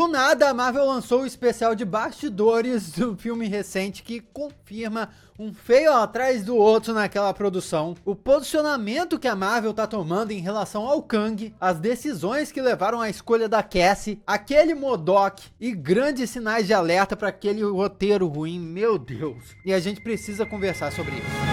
Do nada, a Marvel lançou o especial de bastidores do filme recente que confirma um feio atrás do outro naquela produção, o posicionamento que a Marvel tá tomando em relação ao Kang, as decisões que levaram à escolha da Cassie, aquele MODOK e grandes sinais de alerta para aquele roteiro ruim, meu Deus. E a gente precisa conversar sobre isso.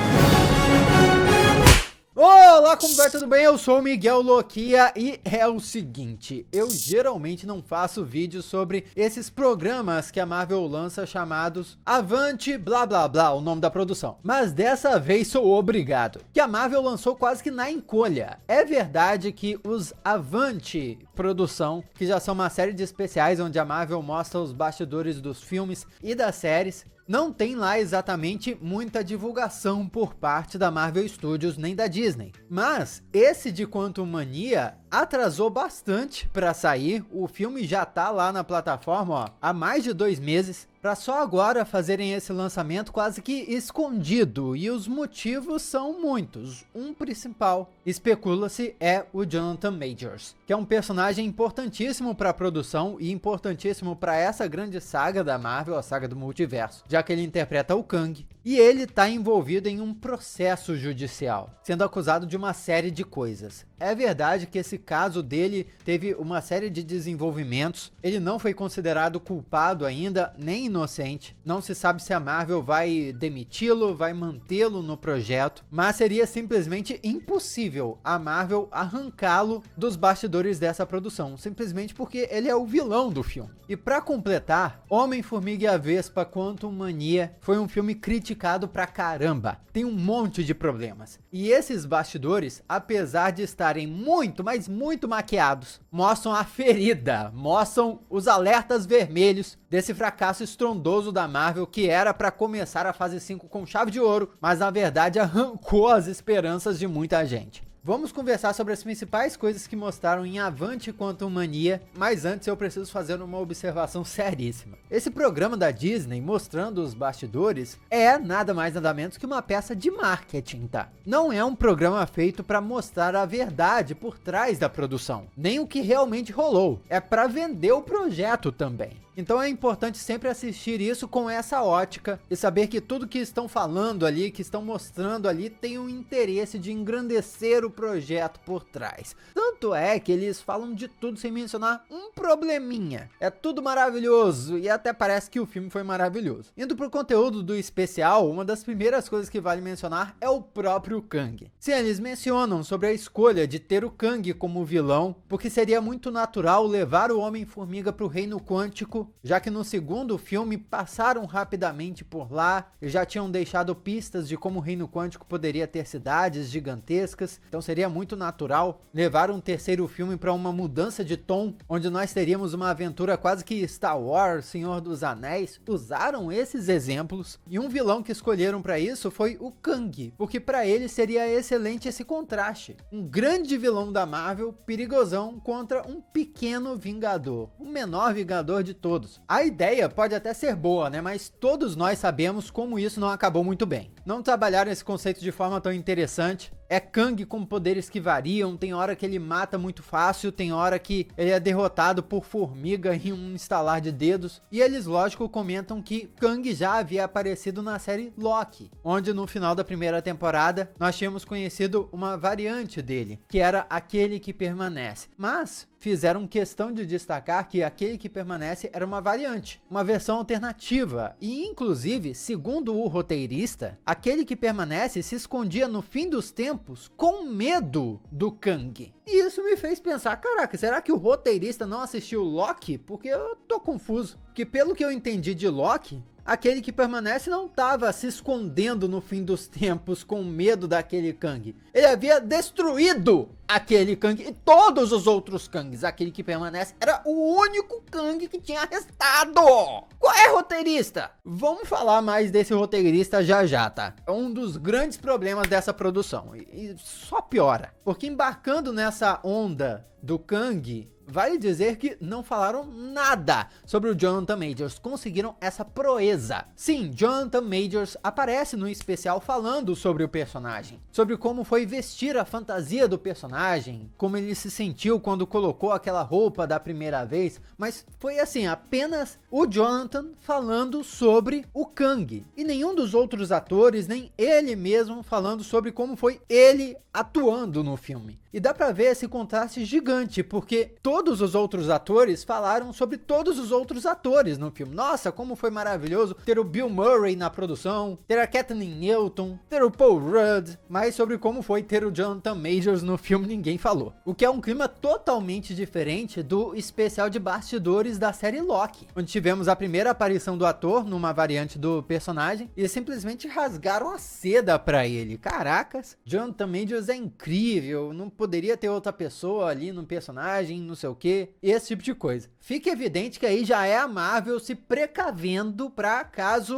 Olá, como vai? Tudo bem? Eu sou o Miguel Loquia e é o seguinte, eu geralmente não faço vídeos sobre esses programas que a Marvel lança chamados Avante blá blá blá, o nome da produção. Mas dessa vez sou obrigado, que a Marvel lançou quase que na encolha. É verdade que os Avante produção, que já são uma série de especiais onde a Marvel mostra os bastidores dos filmes e das séries, não tem lá exatamente muita divulgação por parte da Marvel Studios nem da Disney. Mas esse de Quantumania atrasou bastante para sair. O filme já tá lá na plataforma, ó, há mais de 2 meses, para só agora fazerem esse lançamento quase que escondido. E os motivos são muitos. Um principal, especula-se, é o Jonathan Majors, que é um personagem importantíssimo para a produção e importantíssimo para essa grande saga da Marvel, a saga do multiverso, já que ele interpreta o Kang. E ele está envolvido em um processo judicial, sendo acusado de uma série de coisas. É verdade que esse caso dele teve uma série de desenvolvimentos, ele não foi considerado culpado ainda, nem inocente. Não se sabe se a Marvel vai demiti-lo, vai mantê-lo no projeto, mas seria simplesmente impossível a Marvel arrancá-lo dos bastidores dessa produção, simplesmente porque ele é o vilão do filme. E para completar, Homem-Formiga e a Vespa Quantumania foi um filme criticado pra caramba, tem um monte de problemas. E esses bastidores, apesar de estarem muito, mas muito maquiados, mostram a ferida, mostram os alertas vermelhos desse fracasso estrondoso da Marvel, que era para começar a fase 5 com chave de ouro, mas na verdade arrancou as esperanças de muita gente. Vamos conversar sobre as principais coisas que mostraram em Avante Quantumania, mas antes eu preciso fazer uma observação seríssima. Esse programa da Disney mostrando os bastidores é nada mais nada menos que uma peça de marketing, tá? Não é um programa feito para mostrar a verdade por trás da produção, nem o que realmente rolou. É para vender o projeto também. Então é importante sempre assistir isso com essa ótica e saber que tudo que estão falando ali, que estão mostrando ali, tem um interesse de engrandecer o projeto por trás. Tanto é que eles falam de tudo sem mencionar um probleminha. É tudo maravilhoso e até parece que o filme foi maravilhoso. Indo pro conteúdo do especial, uma das primeiras coisas que vale mencionar é o próprio Kang. Sim, eles mencionam sobre a escolha de ter o Kang como vilão, porque seria muito natural levar o Homem-Formiga pro reino quântico, já que no segundo filme passaram rapidamente por lá e já tinham deixado pistas de como o reino quântico poderia ter cidades gigantescas. Então seria muito natural levar um terceiro filme para uma mudança de tom, onde nós teríamos uma aventura quase que Star Wars, Senhor dos Anéis. Usaram esses exemplos e um vilão que escolheram para isso foi o Kang, porque para ele seria excelente esse contraste. Um grande vilão da Marvel, perigosão, contra um pequeno vingador, o menor vingador de todos. A ideia pode até ser boa, né? Mas todos nós sabemos como isso não acabou muito bem. Não trabalharam esse conceito de forma tão interessante. É Kang com poderes que variam, tem hora que ele mata muito fácil, tem hora que ele é derrotado por formiga em um estalar de dedos. E eles, lógico, comentam que Kang já havia aparecido na série Loki, onde no final da primeira temporada nós tínhamos conhecido uma variante dele, que era aquele que permanece. Mas fizeram questão de destacar que aquele que permanece era uma variante, uma versão alternativa. E inclusive, segundo o roteirista, aquele que permanece se escondia no fim dos tempos com medo do Kang. E isso me fez pensar, caraca, será que o roteirista não assistiu Loki? Porque eu tô confuso. Porque pelo que eu entendi de Loki, aquele que permanece não estava se escondendo no fim dos tempos com medo daquele Kang. Ele havia destruído aquele Kang e todos os outros Kangs. Aquele que permanece era o único Kang que tinha restado. Qual é, roteirista? Vamos falar mais desse roteirista já já, tá? É um dos grandes problemas dessa produção e só piora. Porque embarcando nessa onda do Kang, vale dizer que não falaram nada sobre o Jonathan Majors, conseguiram essa proeza. Sim, Jonathan Majors aparece no especial falando sobre o personagem, sobre como foi vestir a fantasia do personagem, personagem, como ele se sentiu quando colocou aquela roupa da primeira vez, mas foi assim, apenas o Jonathan falando sobre o Kang, e nenhum dos outros atores, nem ele mesmo falando sobre como foi ele atuando no filme. E dá pra ver esse contraste gigante, porque todos os outros atores falaram sobre todos os outros atores no filme. Nossa, como foi maravilhoso ter o Bill Murray na produção, ter a Kathleen Newton, ter o Paul Rudd, mas sobre como foi ter o Jonathan Majors no filme ninguém falou. O que é um clima totalmente diferente do especial de bastidores da série Loki, onde tivemos a primeira aparição do ator numa variante do personagem e simplesmente rasgaram a seda pra ele. Caracas, Jonathan Majors é incrível, não poderia ter outra pessoa ali no personagem, não sei o que, esse tipo de coisa. Fica evidente que aí já é a Marvel se precavendo pra caso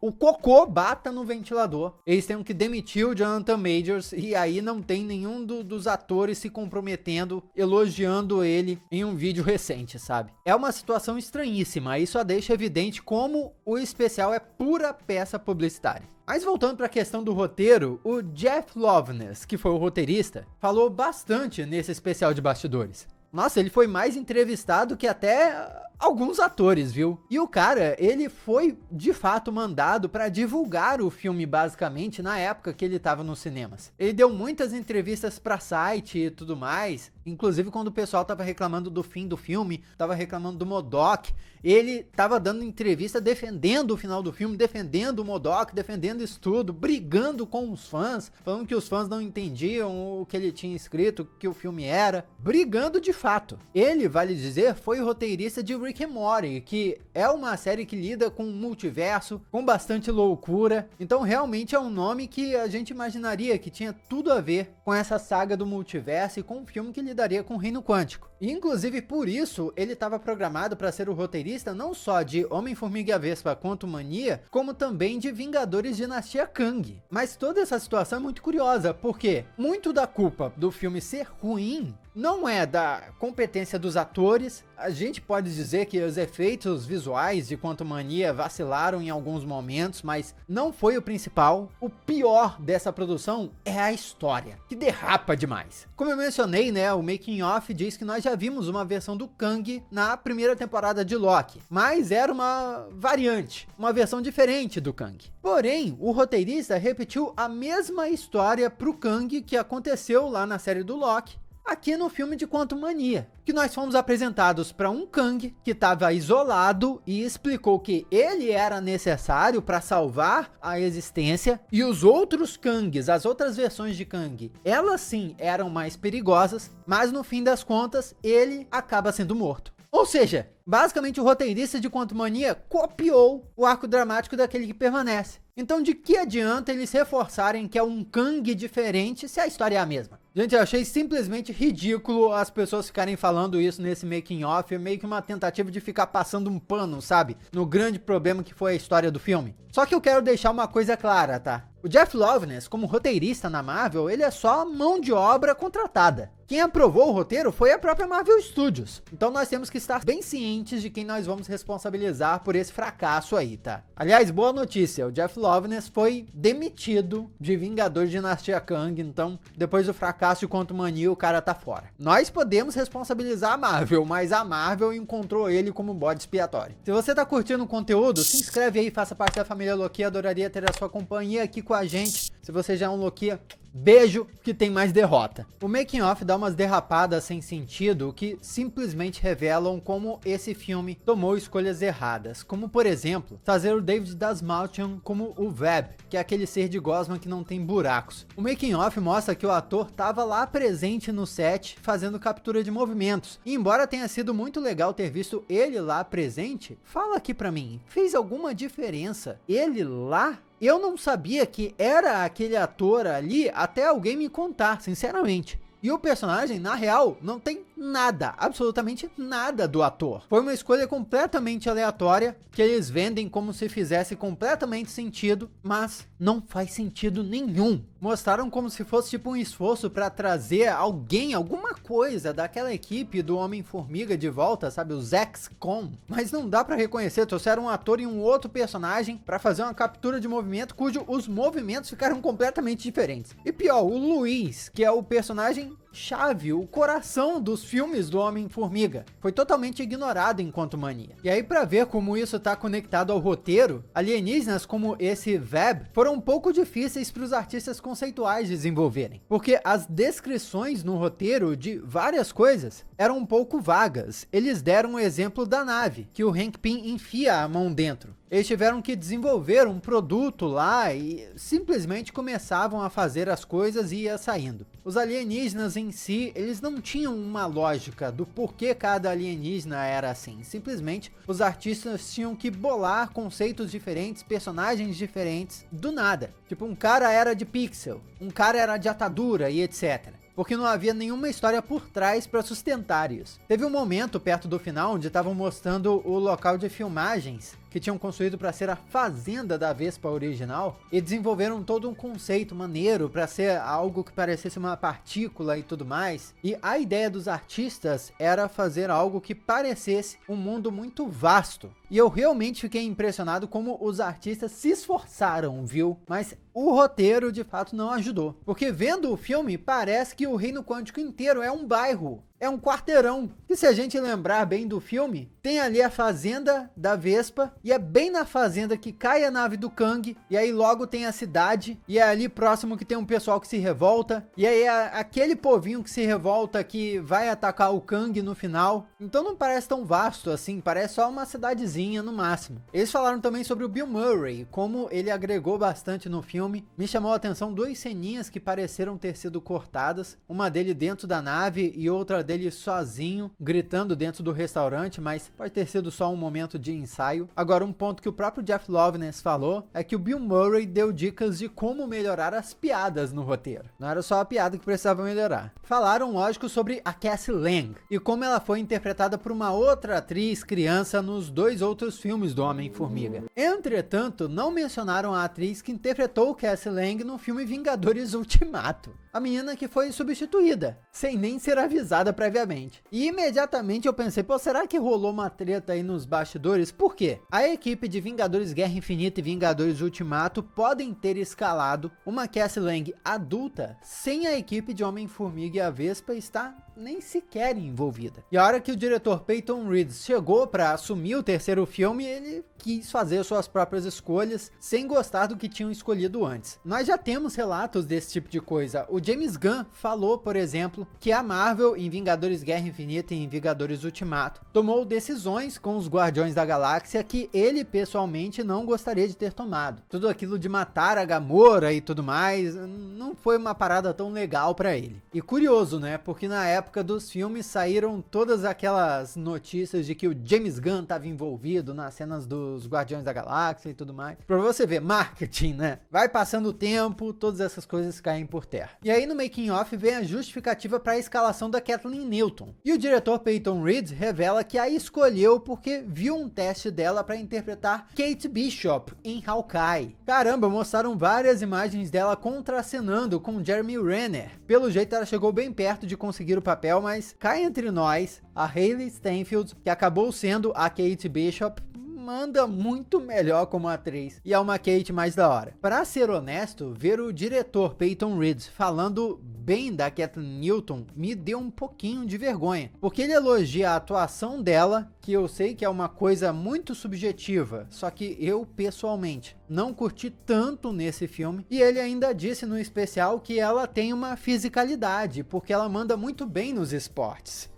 o cocô bata no ventilador. Eles têm que demitir o Jonathan Majors e aí não tem nenhum dos atores se comprometendo, elogiando ele em um vídeo recente, sabe? É uma situação estranhíssima, aí só deixa evidente como o especial é pura peça publicitária. Mas voltando para a questão do roteiro, o Jeff Loveness, que foi o roteirista, falou bastante nesse especial de bastidores. Nossa, ele foi mais entrevistado que até alguns atores, viu? E o cara, ele foi de fato mandado para divulgar o filme basicamente na época que ele tava nos cinemas. Ele deu muitas entrevistas para site e tudo mais, inclusive quando o pessoal tava reclamando do fim do filme, tava reclamando do MODOK, ele tava dando entrevista defendendo o final do filme, defendendo o MODOK, defendendo isso tudo, brigando com os fãs, falando que os fãs não entendiam o que ele tinha escrito, o que o filme era, brigando de fato. Ele, vale dizer, foi o roteirista de Rick and Morty, que é uma série que lida com multiverso, com bastante loucura, então realmente é um nome que a gente imaginaria que tinha tudo a ver com essa saga do multiverso e com um filme que lidaria com o reino quântico. E inclusive por isso ele estava programado para ser o roteirista não só de Homem-Formiga e a Vespa Quantumania, como também de Vingadores Dinastia Kang. Mas toda essa situação é muito curiosa, porque muito da culpa do filme ser ruim não é da competência dos atores. A gente pode dizer que os efeitos visuais de Quantumania vacilaram em alguns momentos, mas não foi o principal. O pior dessa produção é a história, que derrapa demais. Como eu mencionei, né, o Making Off diz que nós já vimos uma versão do Kang na primeira temporada de Loki, mas era uma variante, uma versão diferente do Kang. Porém, o roteirista repetiu a mesma história pro Kang que aconteceu lá na série do Loki, aqui no filme de Quantumania, que nós fomos apresentados para um Kang que estava isolado e explicou que ele era necessário para salvar a existência, e os outros Kangs, as outras versões de Kang, elas sim eram mais perigosas, mas no fim das contas ele acaba sendo morto. Ou seja, basicamente o roteirista de Quantumania copiou o arco dramático daquele que permanece. Então de que adianta eles reforçarem que é um Kang diferente se a história é a mesma? Gente, eu achei simplesmente ridículo as pessoas ficarem falando isso nesse making off, meio que uma tentativa de ficar passando um pano, sabe? No grande problema que foi a história do filme. Só que eu quero deixar uma coisa clara, tá? O Jeff Loveness, como roteirista na Marvel, ele é só mão de obra contratada. Quem aprovou o roteiro foi a própria Marvel Studios. Então nós temos que estar bem cientes de quem nós vamos responsabilizar por esse fracasso aí, tá? Aliás, boa notícia, o Jeff Loveness foi demitido de Vingadores Dinastia Kang, então depois do fracasso de Quantumania o cara tá fora. Nós podemos responsabilizar a Marvel, mas a Marvel encontrou ele como bode expiatório. Se você tá curtindo o conteúdo, se inscreve aí e faça parte da família Loki, adoraria ter a sua companhia aqui com a gente. Se você já é um Loki, beijo, que tem mais derrota. O making off dá umas derrapadas sem sentido que simplesmente revelam como esse filme tomou escolhas erradas, como por exemplo, trazer o David Dastmalchian como o Veb, que é aquele ser de Gosman que não tem buracos. O making off mostra que o ator estava lá presente no set fazendo captura de movimentos, e embora tenha sido muito legal ter visto ele lá presente, fala aqui pra mim, fez alguma diferença ele lá? Eu não sabia que era aquele ator ali até alguém me contar, sinceramente. E o personagem, na real, não tem nada, absolutamente nada do ator. Foi uma escolha completamente aleatória, que eles vendem como se fizesse completamente sentido, mas não faz sentido nenhum. Mostraram como se fosse tipo um esforço para trazer alguém, alguma coisa daquela equipe do Homem-Formiga de volta, sabe, os X-Com. Mas não dá para reconhecer, trouxeram um ator e um outro personagem para fazer uma captura de movimento, cujo os movimentos ficaram completamente diferentes. E pior, o Luiz, que é o personagem personagem-chave, o coração dos filmes do Homem-Formiga. Foi totalmente ignorado enquanto mania. E aí, pra ver como isso tá conectado ao roteiro, alienígenas como esse Veb foram um pouco difíceis para os artistas conceituais desenvolverem, porque as descrições no roteiro de várias coisas eram um pouco vagas. Eles deram o exemplo da nave, que o Hank Pym enfia a mão dentro. Eles tiveram que desenvolver um produto lá e simplesmente começavam a fazer as coisas e ia saindo. Os alienígenas em si, eles não tinham uma lógica do porquê cada alienígena era assim. Simplesmente os artistas tinham que bolar conceitos diferentes, personagens diferentes, do nada. Tipo, um cara era de pixel, um cara era de atadura e etc. Porque não havia nenhuma história por trás para sustentar isso. Teve um momento perto do final onde estavam mostrando o local de filmagens que tinham construído para ser a fazenda da Vespa original e desenvolveram todo um conceito maneiro para ser algo que parecesse uma partícula e tudo mais. E a ideia dos artistas era fazer algo que parecesse um mundo muito vasto. E eu realmente fiquei impressionado como os artistas se esforçaram, viu? Mas o roteiro de fato não ajudou. Porque vendo o filme, parece que o Reino Quântico inteiro é um bairro. É um quarteirão. E se a gente lembrar bem do filme, tem ali a fazenda da Vespa, e é bem na fazenda que cai a nave do Kang, e aí logo tem a cidade, e é ali próximo que tem um pessoal que se revolta, e aí é aquele povinho que se revolta que vai atacar o Kang no final. Então não parece tão vasto assim, parece só uma cidadezinha no máximo. Eles falaram também sobre o Bill Murray, como ele agregou bastante no filme. Me chamou a atenção duas ceninhas que pareceram ter sido cortadas, uma dele dentro da nave e outra dele sozinho, gritando dentro do restaurante, mas pode ter sido só um momento de ensaio. Agora, um ponto que o próprio Jeff Loveness falou é que o Bill Murray deu dicas de como melhorar as piadas no roteiro. Não era só a piada que precisava melhorar. Falaram, lógico, sobre a Cassie Lang e como ela foi interpretada por uma outra atriz criança nos dois outros filmes do Homem-Formiga. Entretanto, não mencionaram a atriz que interpretou Cassie Lang no filme Vingadores Ultimato. A menina que foi substituída, sem nem ser avisada previamente. E imediatamente eu pensei, pô, será que rolou uma treta aí nos bastidores? Por quê? A equipe de Vingadores Guerra Infinita e Vingadores Ultimato podem ter escalado uma Cassie Lang adulta sem a equipe de Homem-Formiga e a Vespa estar nem sequer envolvida. E a hora que o diretor Peyton Reed chegou para assumir o terceiro filme, ele quis fazer suas próprias escolhas sem gostar do que tinham escolhido antes. Nós já temos relatos desse tipo de coisa. O James Gunn falou, por exemplo, que a Marvel em Vingadores Guerra Infinita e em Vingadores Ultimato tomou decisões com os Guardiões da Galáxia que ele pessoalmente não gostaria de ter tomado. Tudo aquilo de matar a Gamora e tudo mais não foi uma parada tão legal para ele. E curioso, né? Porque na época dos filmes saíram todas aquelas notícias de que o James Gunn estava envolvido nas cenas dos Guardiões da Galáxia e tudo mais. Pra você ver, marketing, né? Vai passando o tempo, todas essas coisas caem por terra. E aí no making of vem a justificativa para a escalação da Kathleen Newton. E o diretor Peyton Reed revela que a escolheu porque viu um teste dela para interpretar Kate Bishop em Hawkeye. Caramba, mostraram várias imagens dela contracenando com Jeremy Renner. Pelo jeito ela chegou bem perto de conseguir o papel, mas cá entre nós, a Hailee Steinfeld, que acabou sendo a Kate Bishop, manda muito melhor como atriz e é uma Kate mais da hora. Pra ser honesto, ver o diretor Peyton Reed falando bem da Kathleen Newton me deu um pouquinho de vergonha, porque ele elogia a atuação dela, que eu sei que é uma coisa muito subjetiva, só que eu pessoalmente não curti tanto nesse filme, e ele ainda disse no especial que ela tem uma fisicalidade, porque ela manda muito bem nos esportes.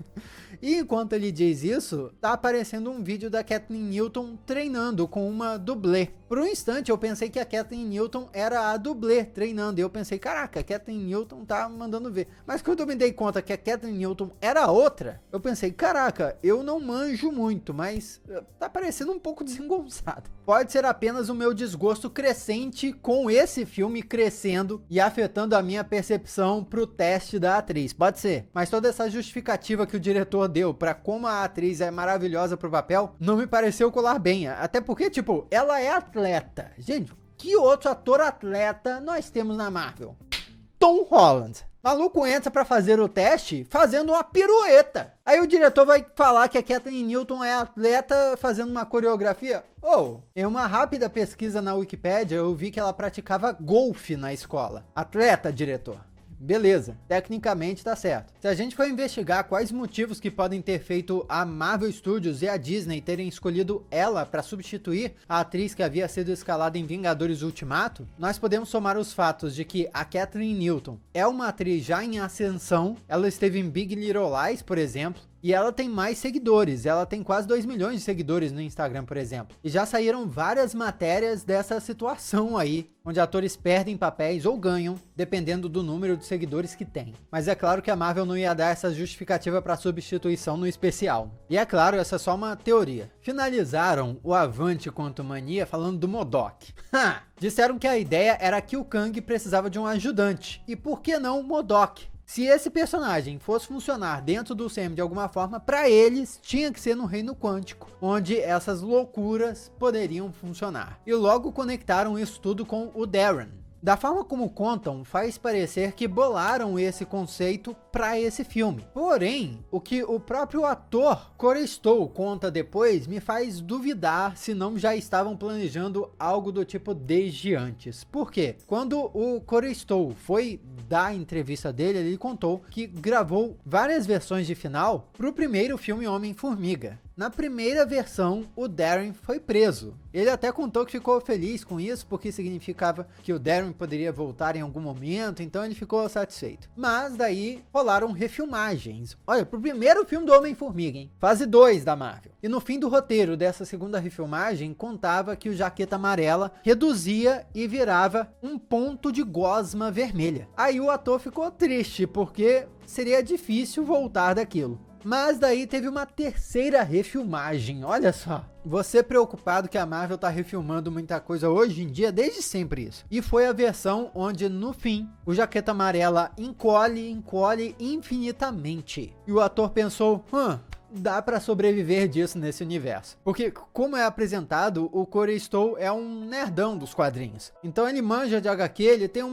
E enquanto ele diz isso, tá aparecendo um vídeo da Kathleen Newton treinando com uma dublê. Por um instante eu pensei que a Kathleen Newton era a dublê treinando, e eu pensei, caraca, a Kathleen Newton tá mandando ver. Mas quando eu me dei conta que a Kathleen Newton era outra, eu pensei, caraca, eu não manjo muito, mas tá parecendo um pouco desengonçado. Pode ser apenas o meu desgosto crescente com esse filme crescendo e afetando a minha percepção pro teste da atriz, pode ser. Mas toda essa justificativa que o diretor deu pra como a atriz é maravilhosa pro papel, não me pareceu colar bem, até porque, tipo, ela é atleta. Gente, que outro ator atleta nós temos na Marvel? Tom Holland. Maluco entra pra fazer o teste fazendo uma pirueta. Aí o diretor vai falar que a Kathleen Newton é atleta fazendo uma coreografia. Em uma rápida pesquisa na Wikipédia, eu vi que ela praticava golfe na escola. Atleta, diretor. beleza, tecnicamente tá certo. Se a gente for investigar quais motivos que podem ter feito a Marvel Studios e a Disney terem escolhido ela para substituir a atriz que havia sido escalada em Vingadores Ultimato, nós podemos somar os fatos de que a Kathryn Newton é uma atriz já em ascensão, ela esteve em Big Little Lies, por exemplo, e ela tem mais seguidores, ela tem quase 2 milhões de seguidores no Instagram, por exemplo. E já saíram várias matérias dessa situação aí, onde atores perdem papéis ou ganham, dependendo do número de seguidores que tem. Mas é claro que a Marvel não ia dar essa justificativa para substituição no especial. E é claro, essa é só uma teoria. Finalizaram o Avante Quantumania falando do MODOK. Disseram que a ideia era que o Kang precisava de um ajudante. E por que não o MODOK? Se esse personagem fosse funcionar dentro do CM de alguma forma, para eles tinha que ser no reino quântico, onde essas loucuras poderiam funcionar. E logo conectaram isso tudo com o Darren. Da forma como contam, faz parecer que bolaram esse conceito para esse filme. Porém, o que o próprio ator Corey Stoll conta depois me faz duvidar se não já estavam planejando algo do tipo desde antes. Por quê? Quando o Corey Stoll foi dar a entrevista dele, ele contou que gravou várias versões de final para o primeiro filme Homem-Formiga. Na primeira versão, o Darren foi preso. Ele até contou que ficou feliz com isso, porque significava que o Darren poderia voltar em algum momento, então ele ficou satisfeito. Mas daí rolaram refilmagens. Olha, pro primeiro filme do Homem-Formiga, hein? Fase 2 da Marvel. E no fim do roteiro dessa segunda refilmagem, contava que o Jaqueta Amarela reduzia e virava um ponto de gosma vermelha. Aí o ator ficou triste, porque seria difícil voltar daquilo. Mas daí teve uma terceira refilmagem, olha só. Você preocupado que a Marvel tá refilmando muita coisa hoje em dia, desde sempre isso. E foi a versão onde, no fim, o Jaqueta Amarela encolhe infinitamente. E o ator pensou, dá pra sobreviver disso nesse universo. Porque, como é apresentado, o Corey Stoll é um nerdão dos quadrinhos. Então ele manja de HQ, ele tem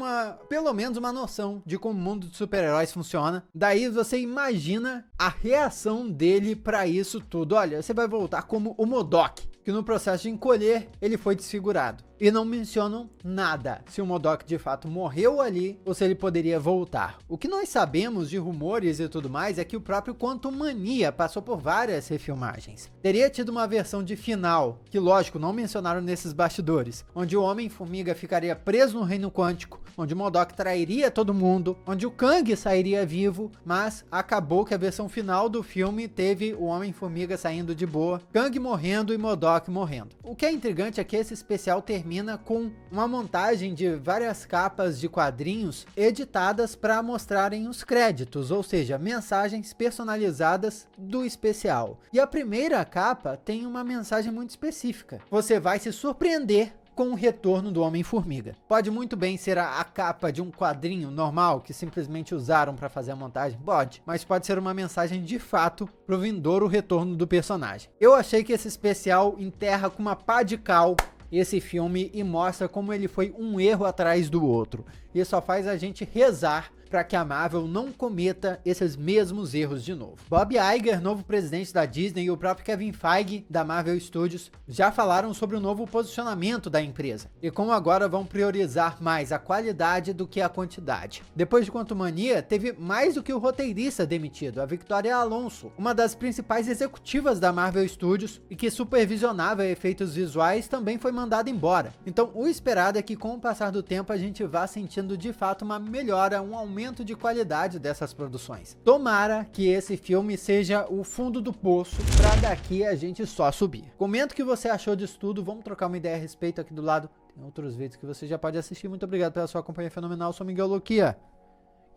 pelo menos uma noção de como o mundo de super-heróis funciona. Daí você imagina a reação dele pra isso tudo. Olha, você vai voltar como o MODOK, que no processo de encolher, ele foi desfigurado. E não mencionam nada se o MODOK de fato morreu ali ou se ele poderia voltar. O que nós sabemos de rumores e tudo mais é que o próprio Quantumania passou por várias refilmagens. Teria tido uma versão de final, que lógico não mencionaram nesses bastidores, onde o Homem-Formiga ficaria preso no reino quântico, onde o MODOK trairia todo mundo, onde o Kang sairia vivo, mas acabou que a versão final do filme teve o Homem-Formiga saindo de boa, Kang morrendo e MODOK morrendo. O que é intrigante é que esse especial termina com uma montagem de várias capas de quadrinhos editadas para mostrarem os créditos, ou seja, mensagens personalizadas do especial. E a primeira capa tem uma mensagem muito específica. Você vai se surpreender com o retorno do Homem-Formiga. Pode muito bem ser a capa de um quadrinho normal que simplesmente usaram para fazer a montagem, pode, mas pode ser uma mensagem de fato pro vindouro retorno do personagem. Eu achei que esse especial enterra com uma pá de cal esse filme e mostra como ele foi um erro atrás do outro. E só faz a gente rezar para que a Marvel não cometa esses mesmos erros de novo. Bob Iger, novo presidente da Disney, e o próprio Kevin Feige da Marvel Studios já falaram sobre o novo posicionamento da empresa e como agora vão priorizar mais a qualidade do que a quantidade. Depois de Quantumania, teve mais do que o roteirista demitido, a Victoria Alonso, uma das principais executivas da Marvel Studios e que supervisionava efeitos visuais, também foi mandada embora. Então o esperado é que com o passar do tempo a gente vá sentindo de fato uma melhora, um aumento de qualidade dessas produções. Tomara que esse filme seja o fundo do poço para daqui a gente só subir. Comenta o que você achou disso tudo, vamos trocar uma ideia a respeito aqui do lado. Tem outros vídeos que você já pode assistir. Muito obrigado pela sua companhia fenomenal, eu sou Miguel Loquia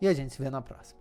e a gente se vê na próxima.